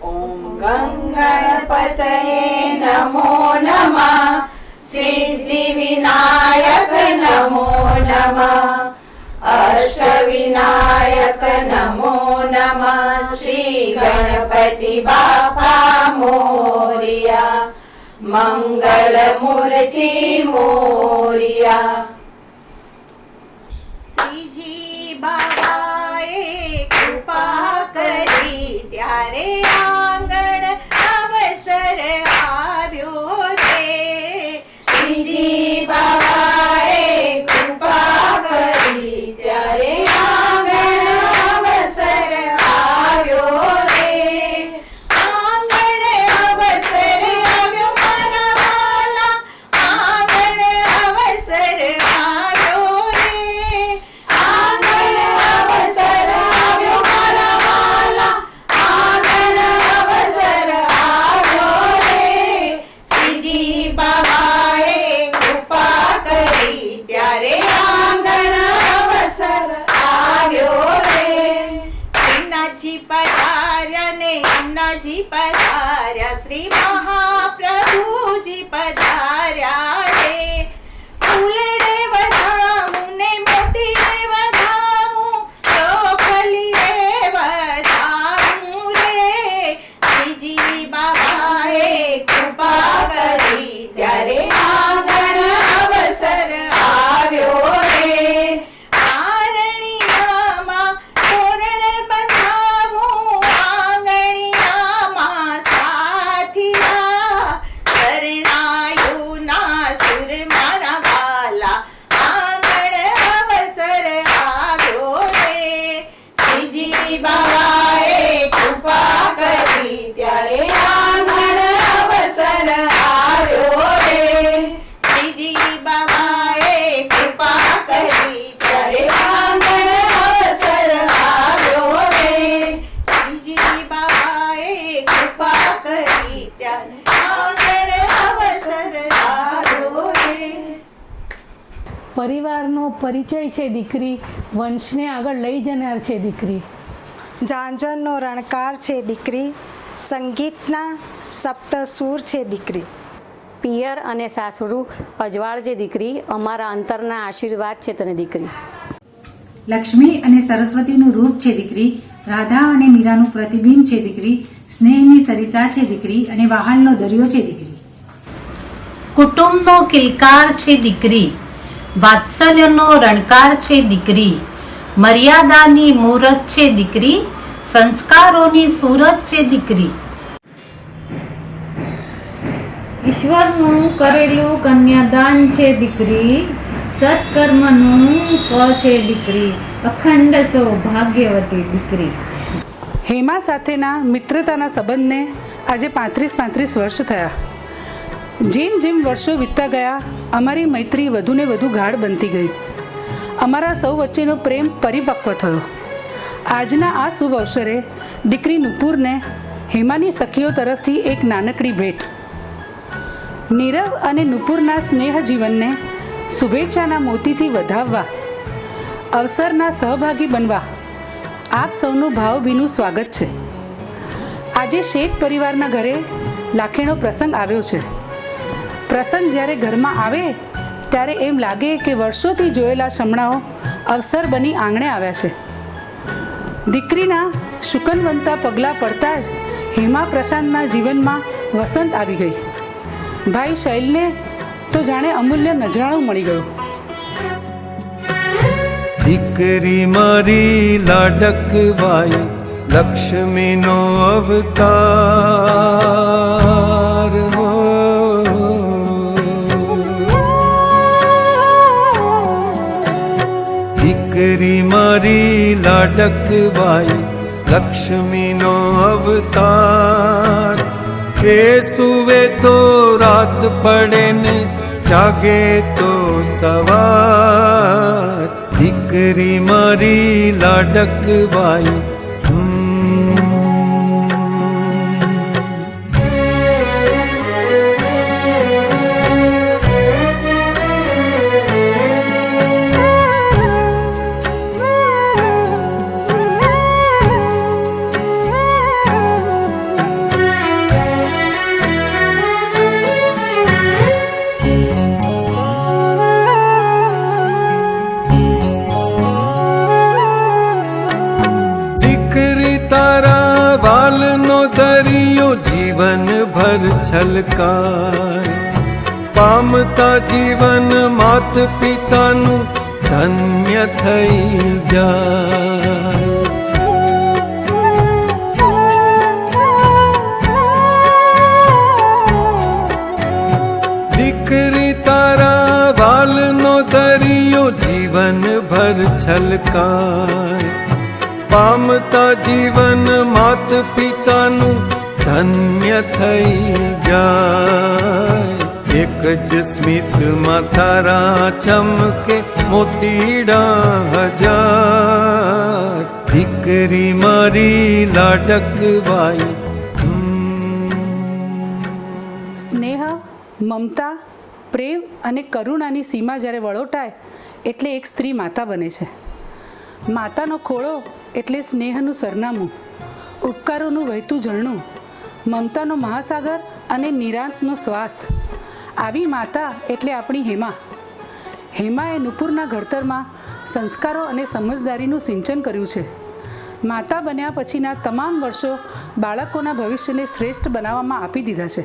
ॐ गणपतये नमो नमः। सिद्धिविनायक नमो नमः। अष्टविनायक नमो नमः। श्री गणपति बापा मोरिया। मंगल मूर्ति मोरिया। श्रीजी बाबाए कृपा करी त्यारे आंगण अवसर आव्यो रे। श्रीजी बाबाए कृपा करी त्यारे आंगण अवसर आव्यो रे। आंगण अवसर आव्यो मारा वाला। आंगण अवसर आव्यो रे। आंगण अवसर आव्यो मारा वाला। आंगण अवसर आव्यो रे। श्रीजी बाबाए कृपा करी त्यारे आंगण अवसर आव्यो रे। श्रीनाथजी पधार्या ने यमुनाजी पधार्या। श्री महाप्रभुजी पधार्या रे। फूलड़े वधामू ने मोतीड़े वधामू। चोखली रे वधामू रे। श्रीजी बाबाए कृपा करी त्यारे आंगण अवसर आव्यो रे। आरण्यमा तोरण बंधावू। आंगणियामा साथिया। शरणायुना सुर मारा वाला। आंगण अवसर आव्यो रे। श्रीजी बाबाए कृपा करी त्यारे आंगण अवसर आव्यो रे। श्रीजी बाबाए कृपा करी त्यारे आंगण अवसर आव्यो रे। श्रीजी बाबाए कृपा करी त्यारे आंगण अवसर आव्यो रे। પરિવારનો પરિચય છે દીકરી, વંશને આગળ લઈ જનાર છે દીકરી. ઝાંઝરનો રણકાર છે દીકરી, સંગીતના સપ્તસૂર છે દીકરી. પિયર અને સાસુ અજવાળ જે દીકરી, અમારા અંતરના આશીર્વાદ છે તને દીકરી. લક્ષ્મી અને સરસ્વતીનું રૂપ છે દીકરી, રાધા અને મીરાનું પ્રતિબિંબ છે દીકરી, સ્નેહની સરિતા છે દીકરી અને વાહલનો દરિયો છે દીકરી. કુટુંબનો કિલકાર છે દીકરી, વાત્સલ્યનો રણકાર છે દીકરી, મર્યાદાની મૂરત છે દીકરી, સંસ્કારોની સુરત છે દીકરી. ઈશ્વરનું કરેલું કન્યાદાન છે દીકરી, સત્કર્મનું ફળ છે દીકરી, અખંડ સૌભાગ્યવતી દીકરી. હેમા સાથેના મિત્રતાના સંબંધને આજે 35 વર્ષ થયા. જેમ જેમ વર્ષો વીતતા ગયા, અમારી મૈત્રી વધુને વધુ ગાઢ બનતી ગઈ. અમારા સૌ વચ્ચેનો પ્રેમ પરિપક્વ થયો. આજના આ શુભ અવસરે દીકરી નુપુરને હેમાની સખીઓ તરફથી એક નાનકડી ભેટ. નીરવ અને નુપુરના સ્નેહ જીવનને શુભેચ્છાના મોતીથી વધાવવા, અવસરના સહભાગી બનવા આપ સૌનું ભાવભીનું સ્વાગત છે. આજે શેઠ પરિવારના ઘરે લાખેણો પ્રસંગ આવ્યો છે. પ્રસંગ જ્યારે ઘરમાં આવે ત્યારે એમ લાગે કે વર્ષોથી જોયેલા શમણાઓ અવસર બની આંગણે આવ્યા છે. દીકરીના શુકનવંતા પગલાં પડતા જ હેમા પ્રશાંતના જીવનમાં વસંત આવી ગઈ. ભાઈ શૈલને તો જાણે અમૂલ્ય નજરાણું મળી ગયું. દીકરી મારી લાડકવાઈ, લક્ષ્મીનો અવતાર હો. દીકરી મારી લાડકવાઈ, લક્ષ્મીનો અવતાર. એ સુવે તો રાત પડે ને જાગે તો સવાર. દીકરી મારી લાડકવાઈ. વાલનો દરિયો જીવન ભર છલકાય, પામતા જીવન માત પિતાનું ધન્ય થઈ જાય. દીકરી તારા વાલનો દરિયો જીવન ભર છલકાય, પામતા જીવન માત પિતાનું ધન્ય થઈ જાય. એક જ સ્મિતમાં તારા ચમકે મોતીડા હજાર, દીકરી મારી લાડકવાઈ. સ્નેહ, મમતા, પ્રેમ અને કરુણાની સીમા જ્યારે વળોટાય એટલે એક સ્ત્રી માતા બને છે. માતાનો ખોળો એટલે સ્નેહનું સરનામું, ઉપકારોનું વહેતું ઝરણું, મમતાનો મહાસાગર અને નિરાંતનો શ્વાસ. આવી માતા એટલે આપણી હેમા. હેમાએ નુપુરના ઘડતરમાં સંસ્કારો અને સમજદારીનું સિંચન કર્યું છે. માતા બન્યા પછીના તમામ વર્ષો બાળકોના ભવિષ્યને શ્રેષ્ઠ બનાવવામાં આપી દીધા છે.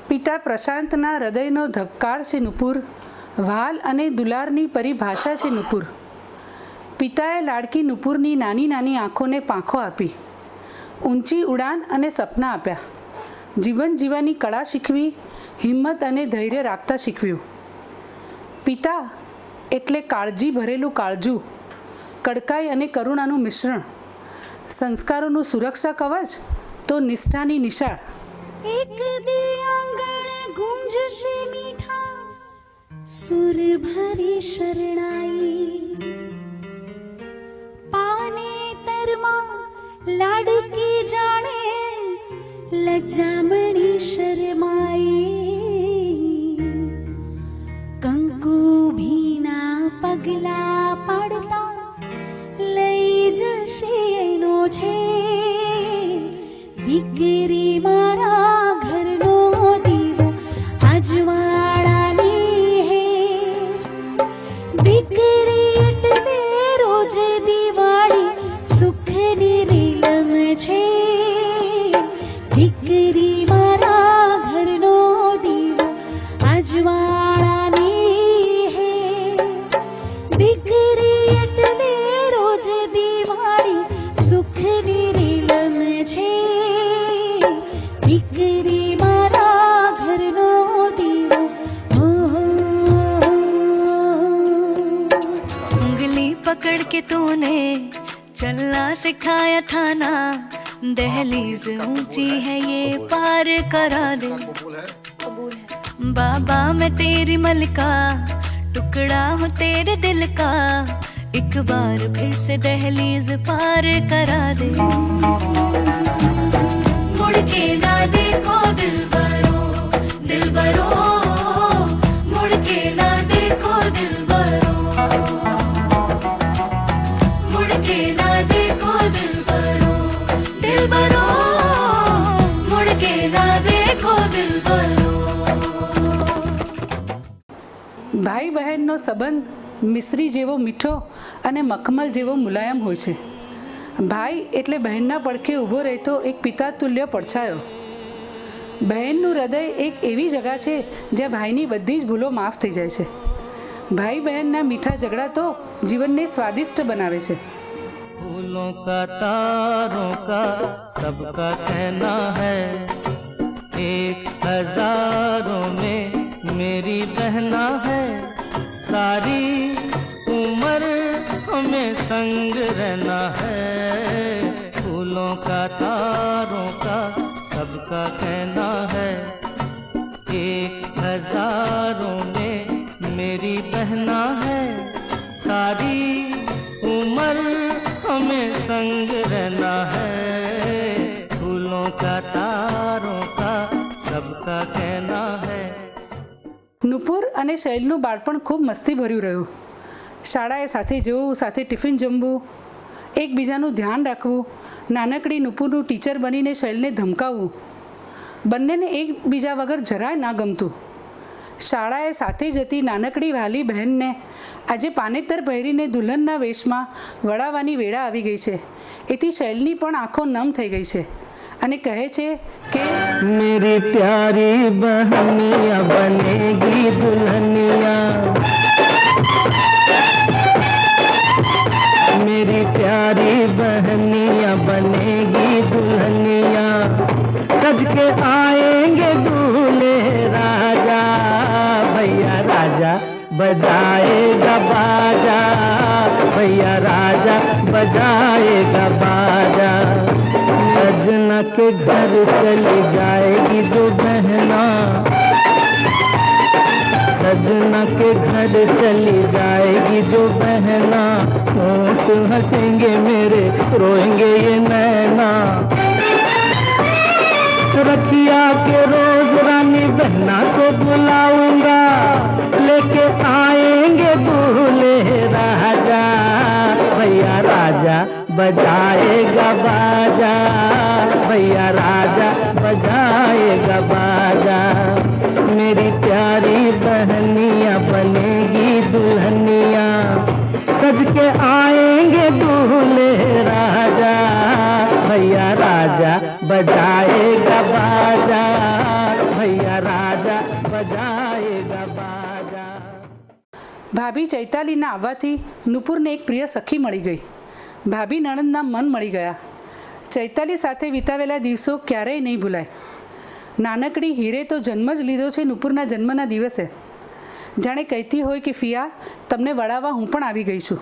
પિતા પ્રશાંતના હૃદયનો ધબકાર છે નુપુર, વ્હાલ અને દુલારની પરિભાષા છે નુપુર. પિતાએ લાડકી નુપુરની નાની નાની આંખોને પાંખો આપી, ઊંચી ઉડાન અને સપના આપ્યા. જીવન જીવવાની કળા શીખવી, હિંમત અને ધૈર્ય રાખતા શીખવ્યું. પિતા એટલે કાળજી ભરેલું કાળજું, કડકાઈ અને કરુણાનું મિશ્રણ, સંસ્કારોનું સુરક્ષા કવચ તો નિષ્ઠાની નિશાળ. एक भी आंगन गूंजશે मीठा सुर भरी शरणाई, पाने तरमा लाडकी जाने लज्जामणी शरमाई, કંકુ ભીના પગલા પડતા લઈ જશે એનો છે દીકરી મારા ઘરનો દીવો અજવાળાની હે, દીકરી એટલે રોજ દિવાળી સુખની રીલમ છે, દીકરી મારા ઘરનો के तूने चलना सिखाया था ना, दहलीज ऊंची है ये पार करा दे। बाबा मैं तेरी मलका, टुकड़ा हूँ तेरे दिल का, एक बार फिर से दहलीज पार करा दे। मुड़ के ना देखो दिलबरो, दिलबरो, मुड़ के ना देखो दिलबरो, मुड़ के ना देखो दिलबरो, दिलबरो, मुड़ के ना देखो दिलबरो। ભાઈ બહેનનો સંબંધ મિશ્રી જેવો મીઠો અને મખમલ જેવો મુલાયમ હોય છે. ભાઈ એટલે બહેનના પડખે ઊભો રહેતો એક પિતા તુલ્ય પડછાયો. બહેનનું હૃદય એક એવી જગા છે જ્યાં ભાઈની બધી જ ભૂલો માફ થઈ જાય છે. ભાઈ બહેનના મીઠા ઝઘડા તો જીવનને સ્વાદિષ્ટ બનાવે છે. फूलों का तारों का सबका कहना है, एक हजारों में मेरी बहना है, सारी उम्र हमें संग रहना है। फूलों का तारों का सबका कहना है, एक हजारों में मेरी बहना है, सारी उम्र हमें संग रहना है। फूलों का तारों का सबका कहना है। નુપુર અને શૈલનું બાળપણ ખૂબ મસ્તીભર્યું રહ્યું. શાળાએ સાથે જવું, સાથે ટિફિન જમવું, એકબીજાનું ધ્યાન રાખવું, નાનકડી નુપુરનું ટીચર બનીને શૈલને ધમકાવવું, બંનેને એકબીજા વગર જરાય ના ગમતું. શાળાએ સાથે જતી નાનકડી વહાલી બહેનને આજે પાનેતર પહેરીને દુલ્હનના વેશમાં વળાવવાની વેળા આવી ગઈ છે. એથી શૈલની પણ આંખો નમ થઈ ગઈ છે અને કહે છે કે मेरी प्यारी बहनिया बनेगी दुल्हनिया, मेरी प्यारी बहनिया बनेगी दुल्हनिया, सज के आएंगे दूल्हे राजा, भैया राजा बजाएगा बाजा, भैया राजा बजाएगा बाजा। सजना के घर चली जाएगी जो बहना, सजना के घर चली जाएगी जो बहना, होंठ हंसेंगे मेरे रोएंगे ये नैना। रखिया के रोज रानी बहना को बुलाऊंगा, लेके आएंगे दूल्हे राजा, भैया राजा बजाएगा बाजा, भैया राजा बजाएगा बाजा। मेरी प्यारी बहनिया बनेगी दुल्हनिया, सज के आएंगे दूल्हे राजा, भैया राजा बजाएगा बाजा, भैया राजा बजाएगा बाजा। ભાભી ચૈતાલીના આવવાથી નુપુરને એક પ્રિય સખી મળી ગઈ. ભાભી નણંદના મન મળી ગયા. ચૈતાલી સાથે વિતાવેલા દિવસો ક્યારેય નહીં ભૂલાય. નાનકડી હીરે તો જન્મ જ લીધો છે નુપુરના જન્મના દિવસે. જાણે કહેતી હોય કે ફિયા તમને વળાવવા હું પણ આવી ગઈ છું.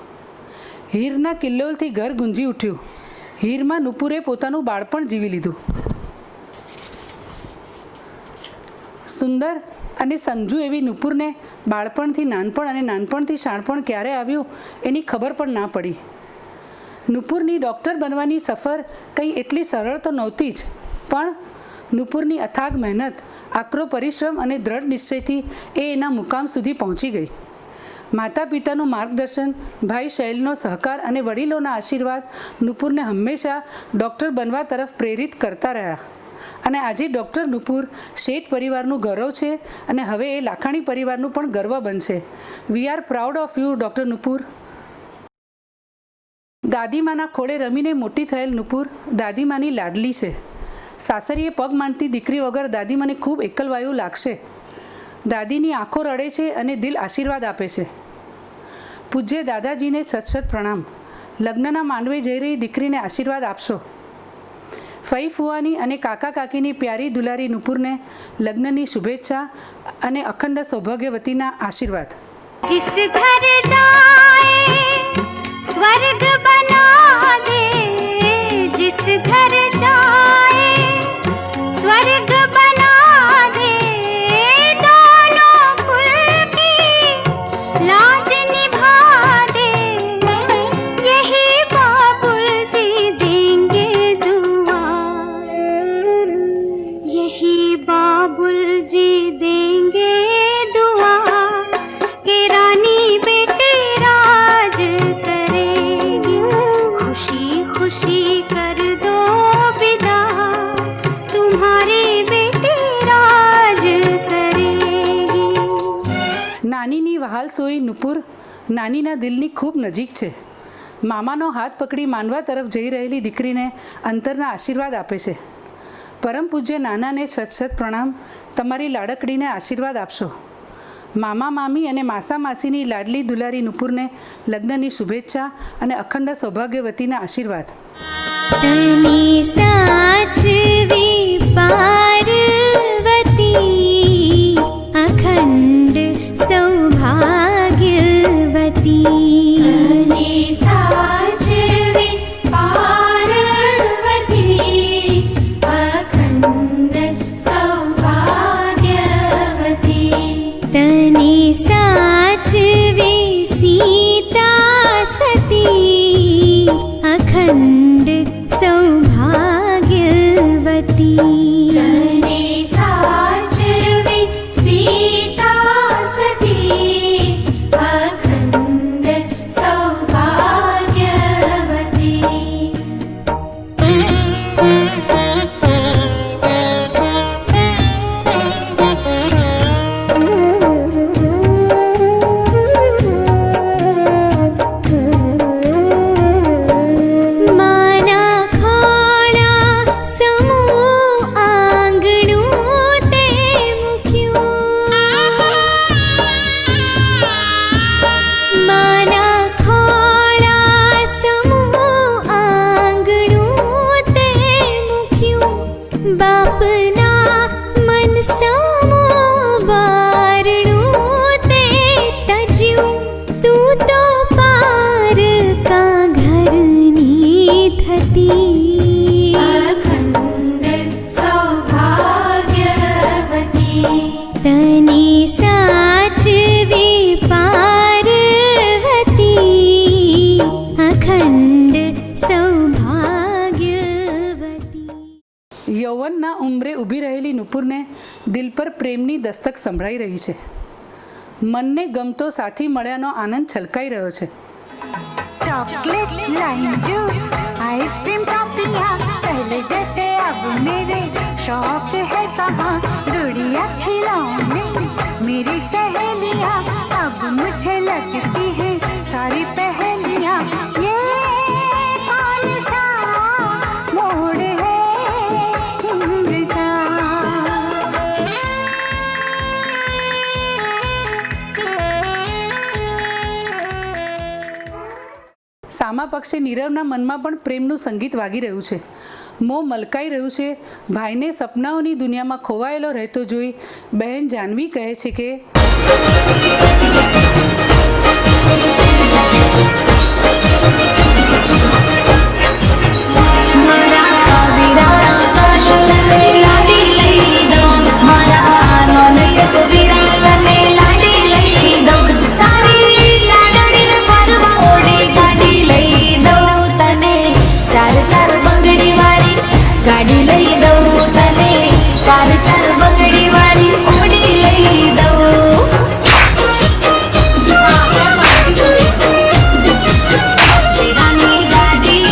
હીરના કિલ્લોલથી ઘર ગુંજી ઉઠ્યું. હીરમાં નુપુરે પોતાનું બાળપણ જીવી લીધું. સુંદર અને સમજુ એવી નુપુરને બાળપણથી નાનપણ અને નાનપણથી શાણપણ ક્યારે આવ્યું એની ખબર પણ ના પડી. નુપુરની ડૉક્ટર બનવાની સફર કંઈ એટલી સરળ તો નહોતી જ, પણ નુપુરની અથાગ મહેનત, આકરો પરિશ્રમ અને દ્રઢ નિશ્ચયથી એ એના મુકામ સુધી પહોંચી ગઈ. માતા પિતાનું માર્ગદર્શન, ભાઈ શૈલનો સહકાર અને વડીલોના આશીર્વાદ નુપુરને હંમેશા ડૉક્ટર બનવા તરફ પ્રેરિત કરતા રહ્યા. અને આજે ડૉક્ટર નુપુર શેઠ પરિવારનું ગૌરવ છે અને હવે એ લાખાણી પરિવારનું પણ ગર્વ બનશે. We are proud of you doctor Nupur. દાદીમાના ખોળે રમીને મોટી થયેલ નુપુર દાદીમાની લાડલી છે. સાસરીએ પગ માંડતી દીકરી વગર દાદીમાને ખૂબ એકલવાયું લાગશે. દાદીની આંખો રડે છે અને દિલ આશીર્વાદ આપે છે. પૂજ્ય દાદાજીને સત પ્રણામ. લગ્નના માંડવે જઈ રહી દીકરીને આશીર્વાદ આપશો. ફઈ ફુવાની અને કાકા કાકીની પ્યારી દુલારી નુપુરને લગ્નની શુભેચ્છા અને અખંડ સૌભાગ્યવતીના આશીર્વાદ. जिस घर जाए स्वर्ग बना दे जिस घर जाए, स्वर्ग बना दे दोनों कुल की लाज निभा दे, यही बाबुल जी देंगे दुआ, यही बाबुल जी देंगे दुआ कि रानी बेटी राज करेगी, खुशी खुशी कर दो विदा, तुम्हारी बेटी राज करेगी। નાનીની વહાલ સોઈ નુપુર નાનીના દિલની ખૂબ નજીક છે. મામાનો હાથ પકડી માનવા તરફ જઈ રહેલી દીકરીને અંતરના આશીર્વાદ આપે છે. પરમ પૂજ્ય નાનાને સત પ્રણામ. તમારી લાડકડીને આશીર્વાદ આપશો. મામા મામી અને માસા માસીની લાડલી દુલારી નુપુરને લગ્નની શુભેચ્છા અને અખંડ સૌભાગ્યવતીના આશીર્વાદ. તની સાચવી પાર્વતી અખંડ સૌભાગ્યવતી, તની સાચવી પાર્વતી અખંડ સૌભાગ્યવતી, તની સાચવી સીતા સતી અખંડ સૌભાગ્યવતી, તને સાચવી સીતા સતી અખંડ સૌભાગ્યવતી. માના ખોળા સમૂહ આંગણું તે મૂક્યું, માના ખોળા સમૂહ આંગણું તે મૂક્યું, બાપના મન સમૂહ બારણું તે તજ્યું, તું તો પારકા ઘરની થતી અખંડ સૌભાગ્યવતી, તની સાચવી પાર્વતી અખંડ સૌભાગ્યવતી. યૌવનના ઉંમરે ઊભી રહેલી નુપુરને દિલ પર પ્રેમની દસ્તક સંભળાઈ રહી છે. મનને ગમતો સાથી મળ્યાનો આનંદ છલકાઈ રહ્યો છે. चॉकलेट लाइम जूस आइसक्रीम टॉफियाँ पहले जैसे अब मेरे शौक है कहाँ, गुड़िया खिलौने मेरी सहेलियाँ अब मुझे लगती है सारी पहेलियाँ, ये कौन सा मोड़ है उम्र का. સામા પક્ષે નીરવના મનમાં પણ પ્રેમનું સંગીત વાગી રહ્યું છે. મોં મલકાઈ રહ્યું છે. ભાઈને સપનાઓની દુનિયામાં ખોવાયેલો રહેતો જોઈ બહેન જાનવી કહે છે કે ગાડી લઈ દઉં તને, ચાર ચાર બંગડી વાળી ઓડી લઈ દઉં. વીરાની ગાડી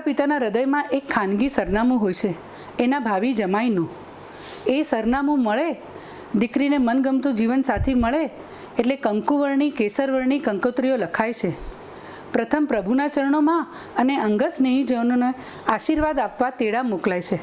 પિતાના હૃદયમાં એક ખાનગી સરનામું હોય છે, એના ભાવિ જમાઈનું. એ સરનામું મળે, દીકરીને મનગમતું જીવનસાથી મળે એટલે કંકુવર્ણી કેસરવર્ણી કંકોત્રીઓ લખાય છે. પ્રથમ પ્રભુના ચરણોમાં અને અંગત સ્નેહીજનોને આશીર્વાદ આપવા તેડા મોકલાય છે.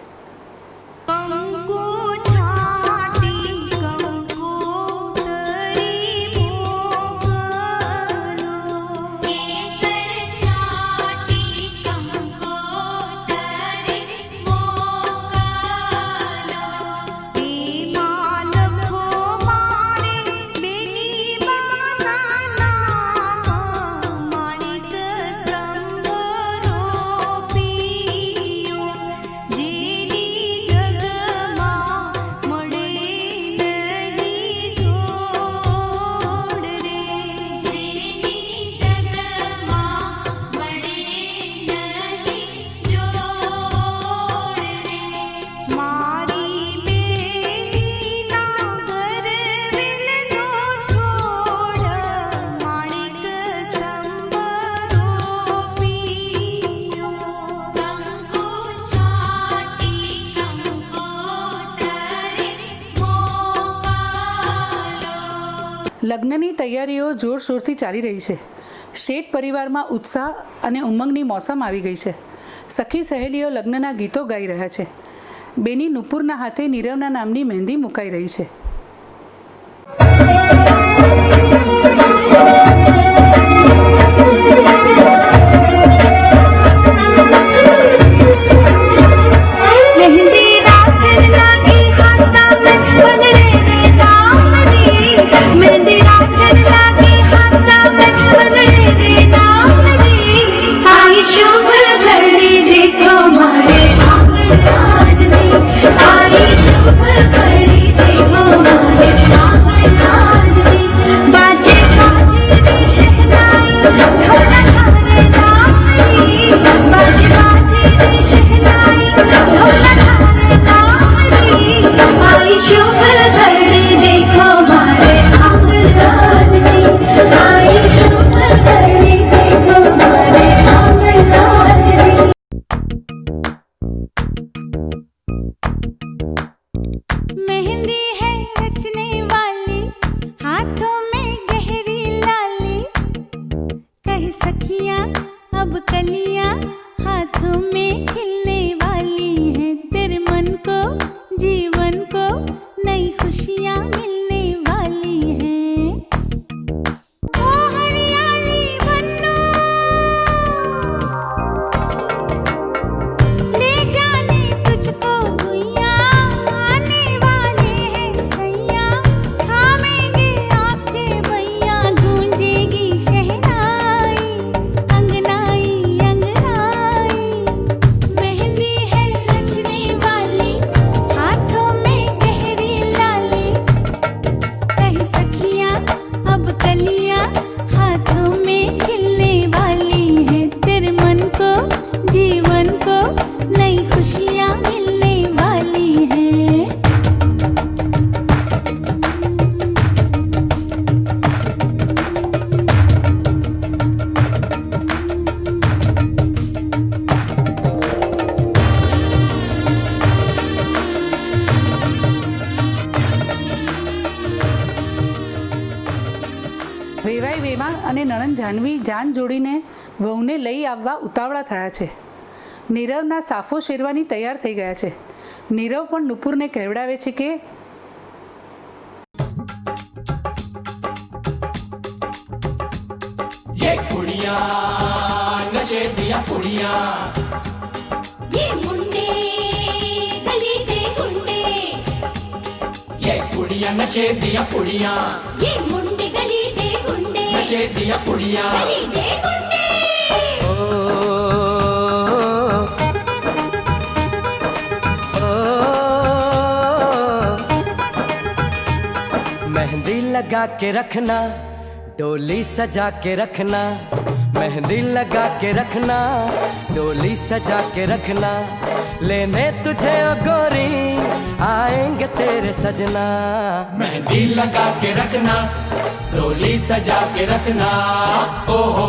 લગ્નની તૈયારીઓ જોરશોરથી ચાલી રહી છે. શેઠ પરિવારમાં ઉત્સાહ અને ઉમંગની મોસમ આવી ગઈ છે. સખી સહેલીઓ લગ્નના ગીતો ગાઈ રહ્યા છે. બેની નુપુરના હાથે નીરવના નામની મહેંદી મુકાઈ રહી છે. વેવાઈ વેવાણ અને નણંદ જાહ્નવી જાન જોડીને વહુને લઈ આવવા ઉતાવળા થયા છે. નીરવના સાફો શેરવાની તૈયાર થઈ ગયા છે. નીરવ પણ નુપુરને કહેવડાવે છે કે ये कुड़ियाँ नशे दिया कुड़ियाँ, ये मुंडे गली दे गुंडे, ये कुड़ियाँ नशे दिया कुड़ियाँ, ये मुंडे गली दे गुंडे, नशे दिया कुड़ियाँ, गली दे गुंडे. मेहंदी लगा के रखना, डोली सजा के रखना, मेहंदी लगा के रखना, डोली सजा के रखना, लेने तुझे ओ गोरी आएंगे तेरे सजना. मेहंदी लगा के रखना, डोली सजा के रखना, ओहो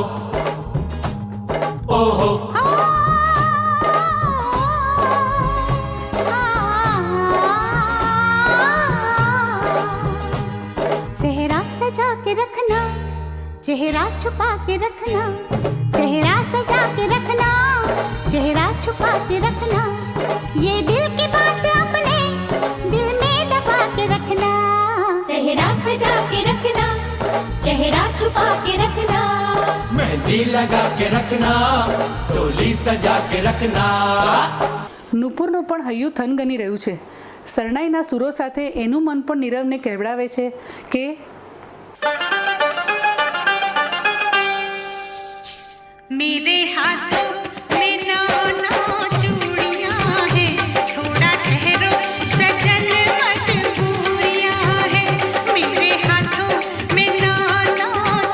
ओहो. चेहरा छुपा के रखना, सेहरा सजा के रखना, चेहरा छुपा के रखना, ये दिल की बात अपने दिल में दबा के रखना। सेहरा सजा के रखना, चेहरा छुपा के रखना, मेहंदी लगा के रखना, डोली सजा के रखना। નુપુરનું પણ હૈયું થનગની રહ્યું છે. શરણાઈના સુરો સાથે એનું મન પણ નીરવને કહેવડાવે છે કે मेरे हाथों में नौ चूड़ियां हैं, थोड़ा ठहरो सजन मजबूरियां हैं। मेरे हाथों में नौ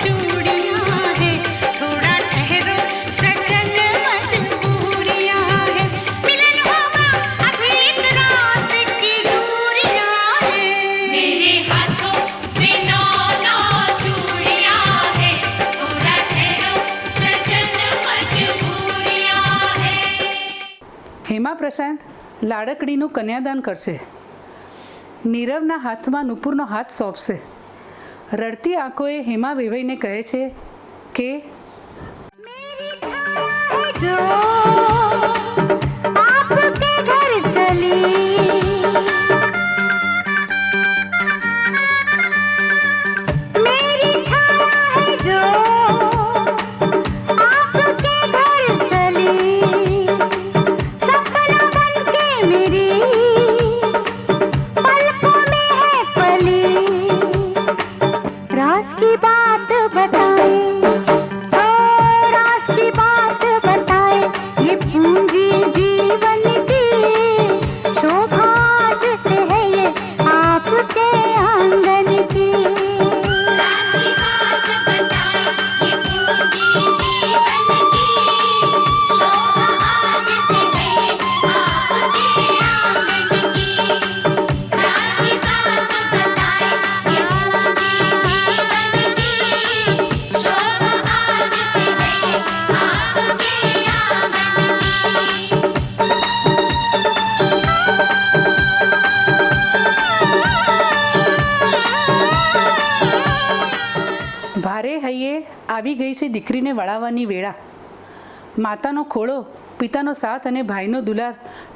चूड़ियां हैं, थोड़ा ठहरो सजन मजबूरियां हैं। मिलन होगा अभी एक रात की दूरियां हैं। मेरे हाथों में नौ चूड़ियां हैं, थोड़ा ठहरो सजन मजबूरियां हैं। હેમા પ્રશાંત લાડકડીનું કન્યાદાન કરશે. નીરવના હાથમાં નુપુરનો હાથ સોંપશે. રડતી આંખોએ હેમા વેવાઈને કહે છે કે जो आपके घर चली, मेरी छाया है जो आपके घर चली, सपना बन के मेरी पलकों में है पली। राज की बात बताए, राज की बात बताए, ये पूंजी जीवन की शोभा जैसे है ये आपके आंगन की। राज की बात बताए, ये पूंजी जीवन की शोभा आज से है आपके आंगन की। राज की बात बताए, ये पूंजी जीवन की शोभा आज से है आपके आंगन की। ભારે હૈયે આવી ગઈ છે દીકરીને વળાવવાની વેળા. માતાનો ખોળો, પિતાનો સાથ અને ભાઈનો દુલાર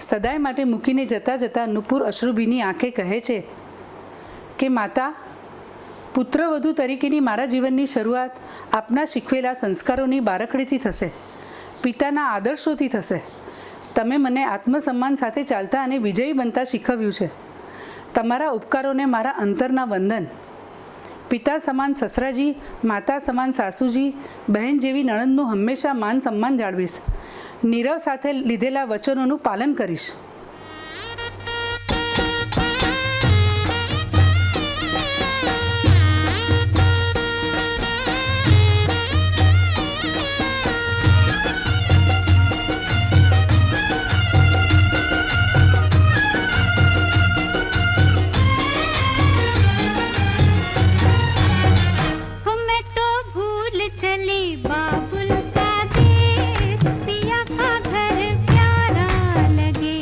સદાય માટે મૂકીને જતાં જતાં નુપુર અશ્રુભીની આંખે કહે છે કે માતા, પુત્રવધુ તરીકેની મારા જીવનની શરૂઆત આપના શીખવેલા સંસ્કારોની બારકડીથી થશે, પિતાના આદર્શોથી થશે. તમે મને આત્મસન્માન સાથે ચાલતા અને વિજયી બનતા શીખવ્યું છે. તમારા ઉપકારોને મારા અંતરના વંદન. પિતા સમાન સસરાજી, માતા સમાન સાસુજી, બહેન જેવી નણંદનું હંમેશા માન સન્માન જાળવીશ. નીરવ સાથે લીધેલા વચનોનું પાલન કરીશ. मैं तो भूल चली बाबुल का देश, पिया का घर प्यारा लगे।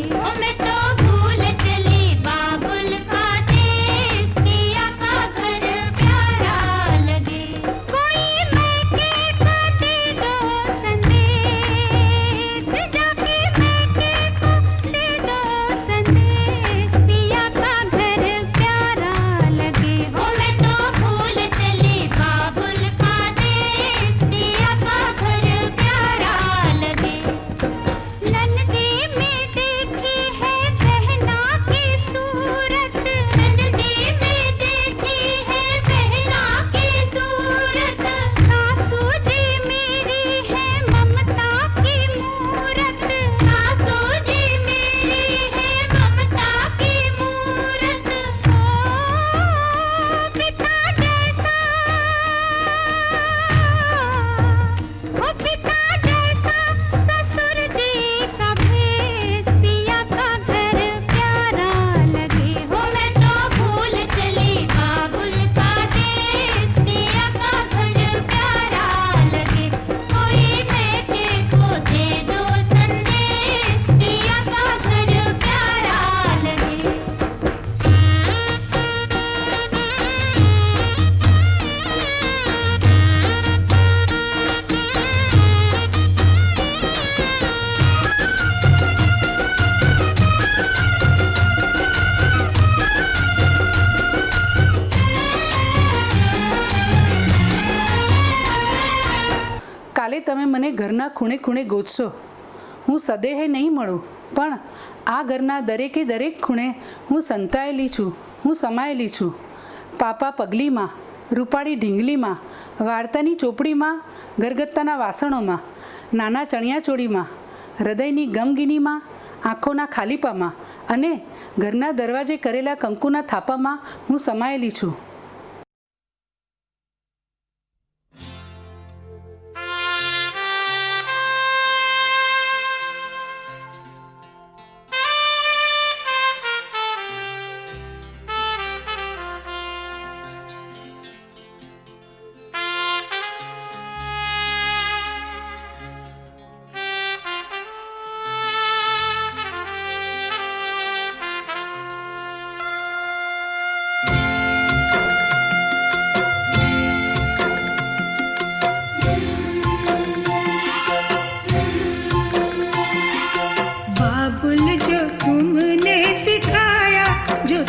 તમે મને ઘરના ખૂણે ખૂણે ગોતશો. હું સદેહે નહીં મળું, પણ આ ઘરના દરેકે દરેક ખૂણે હું સંતાયેલી છું, હું સમાયેલી છું. પાપા પગલીમાં, રૂપાળી ઢીંગલીમાં, વાર્તાની ચોપડીમાં, ગરગત્તાના વાસણોમાં, નાના ચણિયાચોળીમાં, હૃદયની ગમગીનીમાં, આંખોના ખાલીપામાં અને ઘરના દરવાજે કરેલા કંકુના થાપામાં હું સમાયેલી છું.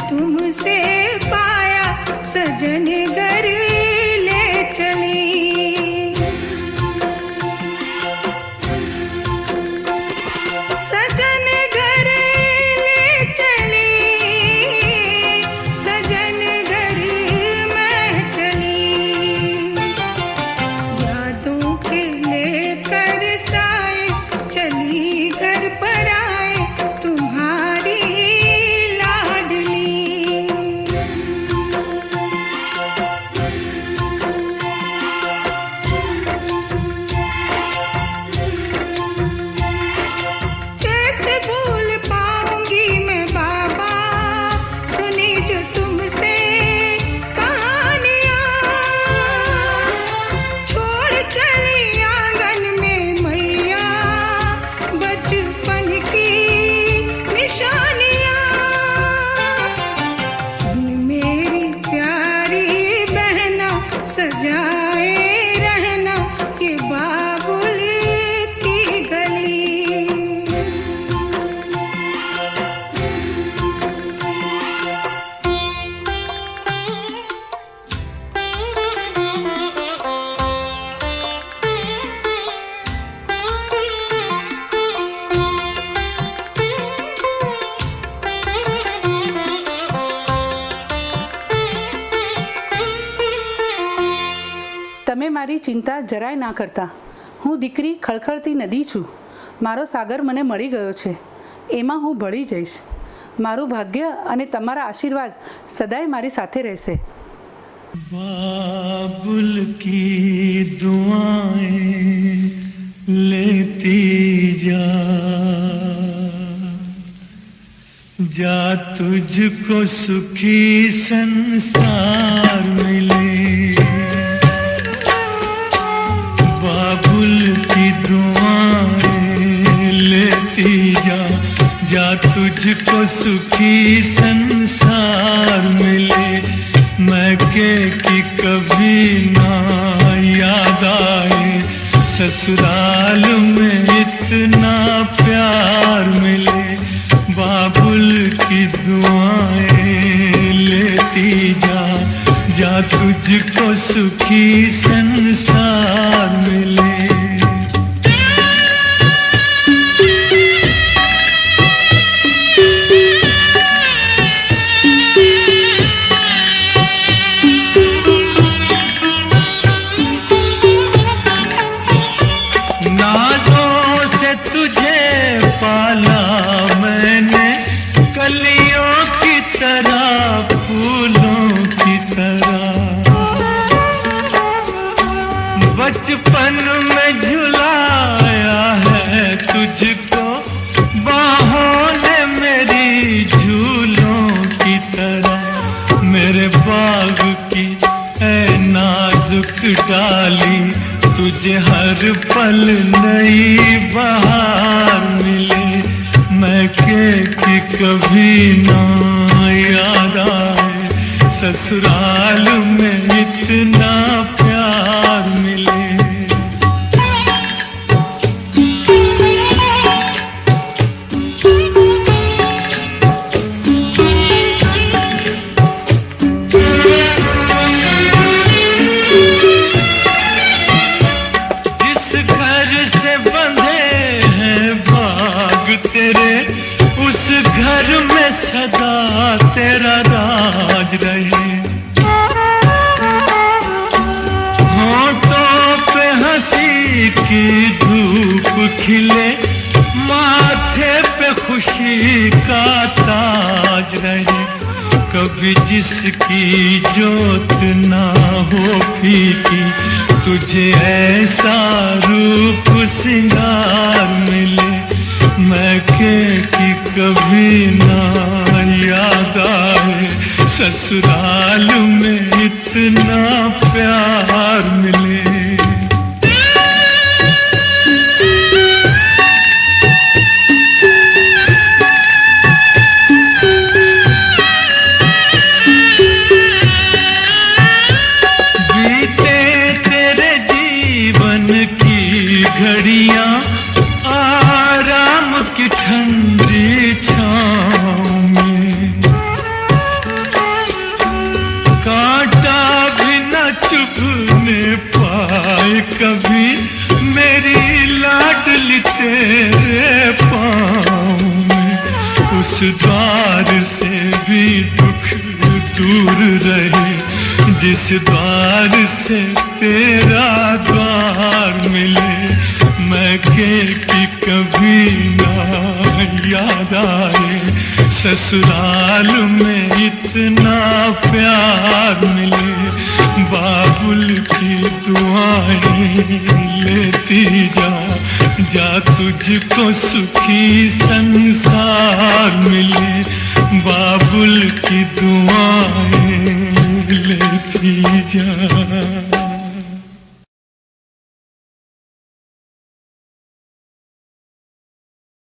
तुमसे पाया सजन घर ले चली, सजन घर ले चली, सजन घर मैं चली। यादों के लेकर साए चली घर पर आए तुम्हारी सजाए रहना ये बाबुल की गली। તમે મારી ચિંતા જરાય ના કરતા. હું દીકરી ખળખળતી નદી છું. મારો સાગર મને મળી ગયો છે, એમાં હું ભળી જઈશ. મારું ભાગ્ય અને તમારા આશીર્વાદ સદાય મારી સાથે રહેશે. बाबुल की दुआएं लेती जा तुझको सुखी संसार मिले। बाबुल की दुआएं लेती जा तुझको सुखी संसार मिले। मैं के कि कभी ना याद आए ससुराल में इतना प्यार मिले। बाबुल की दुआएं लेती जा तुझको सुखी संसार मिले। तुझे पाला मैंने कलियों की तरह फूलों की तरह। बचपन में झुलाया है तुझको बाहों ने मेरी झूलों की तरह। मेरे बाग की है नाजुक डाली तुझे हर पल नई बहार मिले। मैं के कि कभी ना याद आए ससुराल में इतना प्यार मिले। जिस घर रहे। होठों पे हंसी की धूप खिले, माथे पे खुशी का ताज रहे। कभी जिसकी जोत ना हो फीकी, तुझे ऐसा रूप सिंगार मिले। मैके की कभी ना याद आए, ससुराल में इतना प्यार मिले। घड़ियां आराम की ठंडी छाँव में, कांटा भी न चुभने पाए कभी मेरी लाडली तेरे पाँव में। उस द्वार से भी दुख दूर रहे, जिस द्वार से तेरा द्वार मिले। मैके की कभी ना याद आए, ससुराल में इतना प्यार मिले। बाबुल की दुआएं लेती जा, जा तुझको सुखी संसार मिले। बाबुल की दुआएं लेती जा।